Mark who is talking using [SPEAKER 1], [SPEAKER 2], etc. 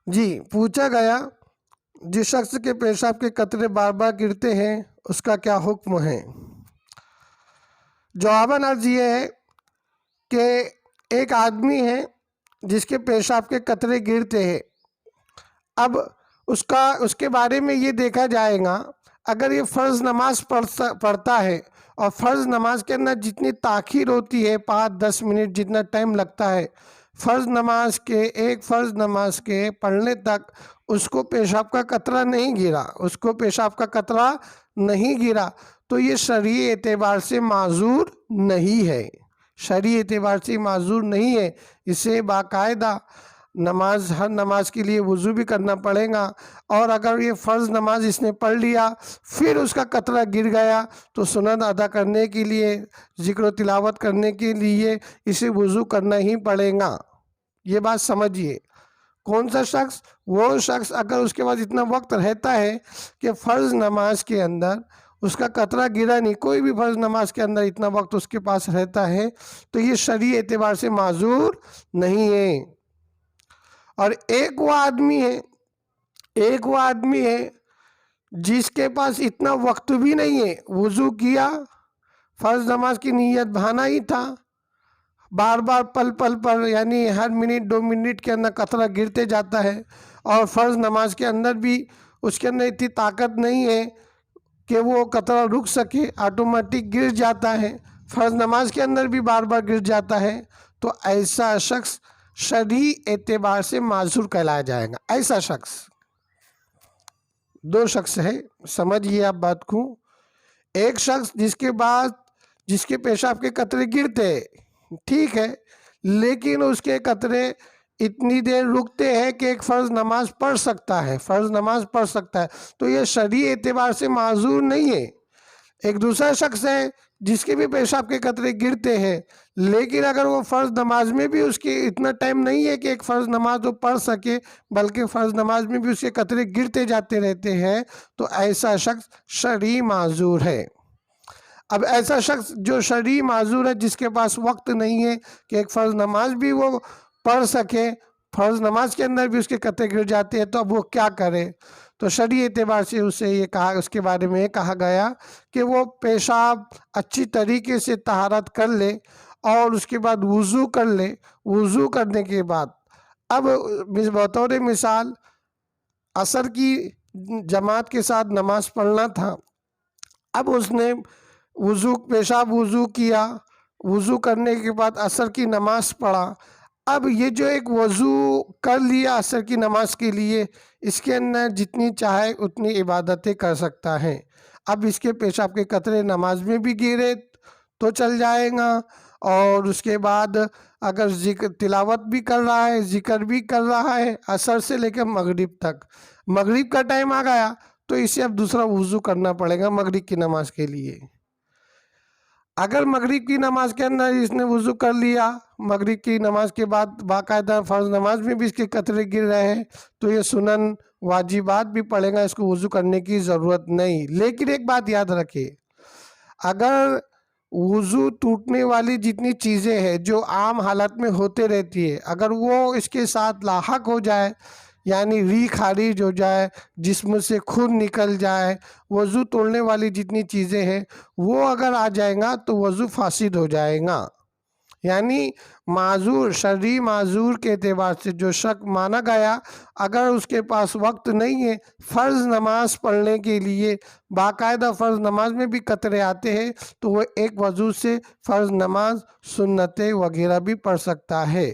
[SPEAKER 1] جی پوچھا گیا جس شخص کے پیشاب کے قطرے بار بار گرتے ہیں اس کا کیا حکم ہے؟ جواباً عرض یہ ہے کہ ایک آدمی ہے جس کے پیشاب کے قطرے گرتے ہیں. اب اس کے بارے میں یہ دیکھا جائے گا، اگر یہ فرض نماز پڑھتا ہے اور فرض نماز کے اندر جتنی تاخیر ہوتی ہے 5-10 منٹ جتنا ٹائم لگتا ہے، ایک فرض نماز کے پڑھنے تک اس کو پیشاب کا قطرہ نہیں گرا تو یہ شرعی اعتبار سے معذور نہیں ہے. شرعی اعتبار سے معذور نہیں ہے. اسے باقاعدہ ہر نماز کے لیے وضو بھی کرنا پڑے گا، اور اگر یہ فرض نماز اس نے پڑھ لیا پھر اس کا قطرہ گر گیا تو سنن ادا کرنے کے لیے، ذکر و تلاوت کرنے کے لیے اسے وضو کرنا ہی پڑے گا. یہ بات سمجھیے. کون سا شخص؟ وہ شخص اگر اس کے پاس اتنا وقت رہتا ہے کہ فرض نماز کے اندر اس کا قطرہ گرا نہیں، کوئی بھی فرض نماز کے اندر اتنا وقت اس کے پاس رہتا ہے تو یہ شرعی اعتبار سے معذور نہیں ہے. اور ایک وہ آدمی ہے جس کے پاس اتنا وقت بھی نہیں ہے، وضو کیا، فرض نماز کی نیت بہانا ہی تھا، بار بار پل پر یعنی ہر منٹ 2 منٹ کے اندر قطرہ گرتے جاتا ہے، اور فرض نماز کے اندر بھی اس کے اندر اتنی طاقت نہیں ہے کہ وہ قطرہ رک سکے، آٹومیٹک گر جاتا ہے، فرض نماز کے اندر بھی بار بار گر جاتا ہے، تو ایسا شخص شرعی اعتبار سے معذور کہلایا جائے گا. ایسا شخص، 2 شخص ہے، سمجھیے آپ بات کو. ایک شخص جس کے پیشاب کے قطرے گرتے ہیں، ٹھیک ہے، لیکن اس کے قطرے اتنی دیر رکتے ہیں کہ ایک فرض نماز پڑھ سکتا ہے، تو یہ شرعی اعتبار سے معذور نہیں ہے. ایک دوسرا شخص ہے جس کے بھی پیشاب کے قطرے گرتے ہیں، لیکن اگر وہ فرض نماز میں بھی اس کے اتنا ٹائم نہیں ہے کہ ایک فرض نماز وہ پڑھ سکے، بلکہ فرض نماز میں بھی اس کے قطرے گرتے جاتے رہتے ہیں، تو ایسا شخص شرعی معذور ہے. اب ایسا شخص جو شرعی معذور ہے، جس کے پاس وقت نہیں ہے کہ ایک فرض نماز بھی وہ پڑھ سکے، فرض نماز کے اندر بھی اس کے قطرے گر جاتے ہیں، تو اب وہ کیا کرے؟ تو شرعی اعتبار سے اس کے بارے میں یہ کہا گیا کہ وہ پیشاب اچھی طریقے سے طہارت کر لے اور اس کے بعد وضو کر لے. وضو کرنے کے بعد اب بطور مثال عصر کی جماعت کے ساتھ نماز پڑھنا تھا، اب اس نے وضو کیا، وضو کرنے کے بعد عصر کی نماز پڑھا. اب یہ جو ایک وضو کر لیا عصر کی نماز کے لیے، اس کے اندر جتنی چاہے اتنی عبادتیں کر سکتا ہے. اب اس کے پیشاب کے قطرے نماز میں بھی گرے تو چل جائے گا، اور اس کے بعد اگر تلاوت بھی کر رہا ہے، ذکر بھی کر رہا ہے عصر سے لے کر مغرب تک، مغرب کا ٹائم آ گیا تو اسے اب دوسرا وضو کرنا پڑے گا مغرب کی نماز کے لیے. اگر مغرب کی نماز کے اندر اس نے وضو کر لیا، مغرب کی نماز کے بعد باقاعدہ فرض نماز میں بھی اس کے قطرے گر رہے ہیں، تو یہ سنن واجبات بھی پڑھے گا، اس کو وضو کرنے کی ضرورت نہیں. لیکن ایک بات یاد رکھے، اگر وضو ٹوٹنے والی جتنی چیزیں ہیں جو عام حالت میں ہوتے رہتی ہے، اگر وہ اس کے ساتھ لاحق ہو جائے، یعنی ری خارج ہو جائے، جسم سے خون نکل جائے، وضو توڑنے والی جتنی چیزیں ہیں وہ اگر آ جائیں گا تو وضو فاسد ہو جائے گا. یعنی معذور، شرعی معذور کے اعتبار سے جو شخص مانا گیا، اگر اس کے پاس وقت نہیں ہے فرض نماز پڑھنے کے لیے، باقاعدہ فرض نماز میں بھی قطرے آتے ہیں، تو وہ ایک وضو سے فرض نماز، سنتیں وغیرہ بھی پڑھ سکتا ہے.